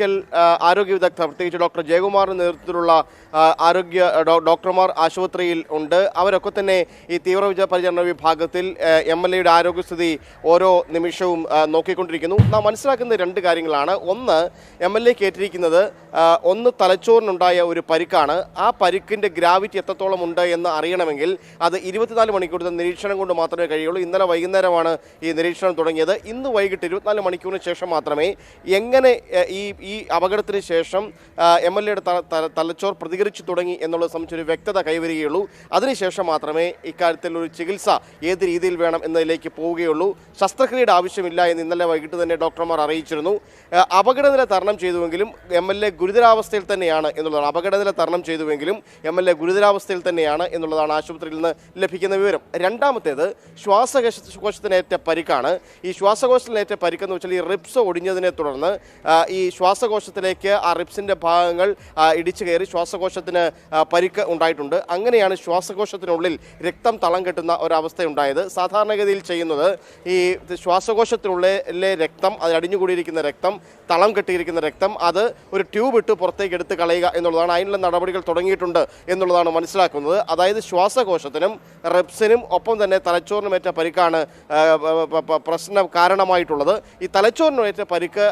ആരോഗ്യ വിദഗ്ധർ പ്രത്യേകിച്ച് ഡോക്ടർ ജയകുമാറിന്റെ നേതൃത്വത്തിലുള്ള ഡോക്ടർമാർ ആശുപത്രിയിൽ ഉണ്ട്. അവരൊക്കെ തന്നെ ഈ തീവ്രപരിചരണ വിഭാഗത്തിൽ MLAയുടെ ആരോഗ്യസ്ഥിതി ഓരോ നിമിഷവും നോക്കിക്കൊണ്ടിരിക്കുന്നു. നാം മനസ്സിലാക്കുന്ന രണ്ട് കാര്യങ്ങളാണ്. ഒന്ന്, MLAക്ക് ഏറ്റിരിക്കുന്നത് ഒന്ന് തലച്ചോറിനുണ്ടായ ഒരു പരിക്കാണ്. ആ പരിക്കിൻ്റെ ഗ്രാവിറ്റി എത്രത്തോളം ഉണ്ട് എന്ന് അറിയണമെങ്കിൽ അത് 24 മണിക്കൂറത്തെ നിരീക്ഷണം കൊണ്ട് മാത്രമേ കഴിയുള്ളൂ. ഇന്നലെ വൈകുന്നേരമാണ് ഈ നിരീക്ഷണം തുടങ്ങിയത്. ഇന്ന് വൈകിട്ട് 24 മണിക്കൂറിന് ശേഷം മാത്രമേ എങ്ങനെ ഈ അപകടത്തിന് ശേഷം MLAയുടെ തലച്ചോർ പ്രതികരിച്ചു തുടങ്ങി എന്നുള്ളത് സംബന്ധിച്ചൊരു വ്യക്തത കൈവരികയുള്ളൂ. അതിനുശേഷം മാത്രമേ ഇക്കാര്യത്തിൽ ഒരു ചികിത്സ ഏത് രീതിയിൽ വേണം എന്നതിലേക്ക് പോവുകയുള്ളൂ. ശസ്ത്രക്രിയയുടെ ആവശ്യമില്ല എന്ന് ഇന്നലെ വൈകിട്ട് തന്നെ ഡോക്ടർമാർ അറിയിച്ചിരുന്നു. അപകടനില തരണം ചെയ്തുവെങ്കിലും MLA ഗുരുതരാവസ്ഥയിൽ തന്നെയാണ് എന്നുള്ളതാണ്. അപകടനില തരണം ചെയ്തുവെങ്കിലും MLA ഗുരുതരാവസ്ഥയിൽ തന്നെയാണ് എന്നുള്ളതാണ് ആശുപത്രിയിൽ നിന്ന് ലഭിക്കുന്ന വിവരം. രണ്ടാമത്തേത് ശ്വാസകോശത്തിനേറ്റ പരിക്കാണ്. ഈ ശ്വാസകോശത്തിനേറ്റ പരിക്കെന്ന് വെച്ചാൽ ഈ റിബ്സ് ഒടിഞ്ഞതിനെ തുടർന്ന് ഈ ശ്വാസകോശത്തിലേക്ക് ആ റിബ്സിൻ്റെ ഭാഗങ്ങൾ ഇടിച്ചു കയറി ശ്വാസകോശത്തിന് പരിക്ക് ഉണ്ടായിട്ടുണ്ട്. അങ്ങനെയാണ് ശ്വാസകോശത്തിനുള്ളിൽ രക്തം തളം കെട്ടുന്ന ഒരവസ്ഥയുണ്ടായത്. സാധാരണഗതിയിൽ ചെയ്യുന്നത് ഈ ശ്വാസകോശത്തിനുള്ളിലെ രക്തം, അത് അടിഞ്ഞുകൂടിയിരിക്കുന്ന രക്തം, തളം കെട്ടിയിരിക്കുന്ന രക്തം, അത് ഒരു ട്യൂബ് ഇട്ട് പുറത്തേക്ക് എടുത്ത് കളയുക എന്നുള്ളതാണ്. അതിനുള്ള നടപടികൾ തുടങ്ങിയിട്ടുണ്ട് എന്നുള്ളതാണ് മനസ്സിലാക്കുന്നത്. അതായത് ശ്വാസകോശത്തിനും റിബ്സിനും ഒപ്പം തന്നെ തലച്ചോറിനുമേറ്റ പരിക്കാണ് പ്രശ്നം കാരണമായിട്ടുള്ളത്. ഈ തലച്ചോറിനുമേറ്റ പരിക്ക്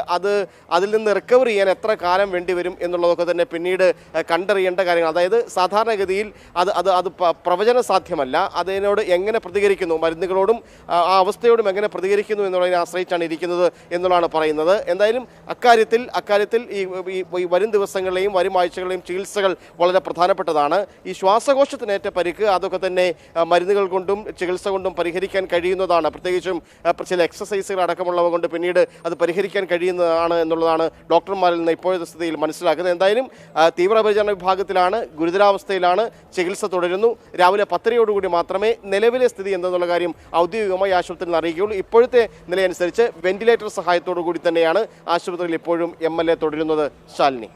അതിൽ നിന്ന് റിക്കവർ ചെയ്യാൻ എത്ര കാലം വേണ്ടിവരും എന്നുള്ളതൊക്കെ തന്നെ പിന്നീട് കണ്ടറിയേണ്ട കാര്യങ്ങൾ. അതായത് സാധാരണഗതിയിൽ അത് പ്രവചന സാധ്യമല്ല. അതിനോട് എങ്ങനെ പ്രതികരിക്കുന്നു, മരുന്നുകളോടും ആ അവസ്ഥയോടും എങ്ങനെ പ്രതികരിക്കുന്നു എന്നുള്ളതിനെ ആശ്രയിച്ചാണ് ഇരിക്കുന്നത് എന്നുള്ളതാണ് പറയുന്നത്. എന്തായാലും അക്കാര്യത്തിൽ ഈ വരും ദിവസങ്ങളിലെയും വരും ആഴ്ചകളിലെയും ചികിത്സകൾ വളരെ പ്രധാനപ്പെട്ടതാണ്. ഈ ശ്വാസകോശത്തിനേറ്റ പരിക്ക് അതൊക്കെ തന്നെ മരുന്നുകൾ കൊണ്ടും ചികിത്സ കൊണ്ടും പരിഹരിക്കാൻ കഴിയുന്നതാണ്. പ്രത്യേകിച്ചും ചില എക്സസൈസുകൾ അടക്കമുള്ളവ കൊണ്ട് പിന്നീട് അത് പരിഹരിക്കാൻ കഴിയുന്നതാണ് എന്നുള്ളതാണ് ഡോക്ടർമാരിൽ നിന്ന് ഇപ്പോഴത്തെ സ്ഥിതിയിൽ മനസ്സിലാക്കുന്നത്. എന്തായാലും തീവ്രപരിചരണ വിഭാഗത്തിലാണ്, ഗുരുതരാവസ്ഥയിലാണ്, ചികിത്സ തുടരുന്നു. രാവിലെ 10:00 മാത്രമേ നിലവിലെ സ്ഥിതി എന്തെന്നുള്ള കാര്യം ഔദ്യോഗികമായി ആശുപത്രിയിൽ നിന്ന് അറിയിക്കുകയുള്ളൂ. ഇപ്പോഴത്തെ നിലയനുസരിച്ച് വെന്റിലേറ്റർ സഹായത്തോടു കൂടി തന്നെയാണ് ആശുപത്രിയിൽ ഇപ്പോഴും MLA തുടരുന്നത്. ശാലിനി.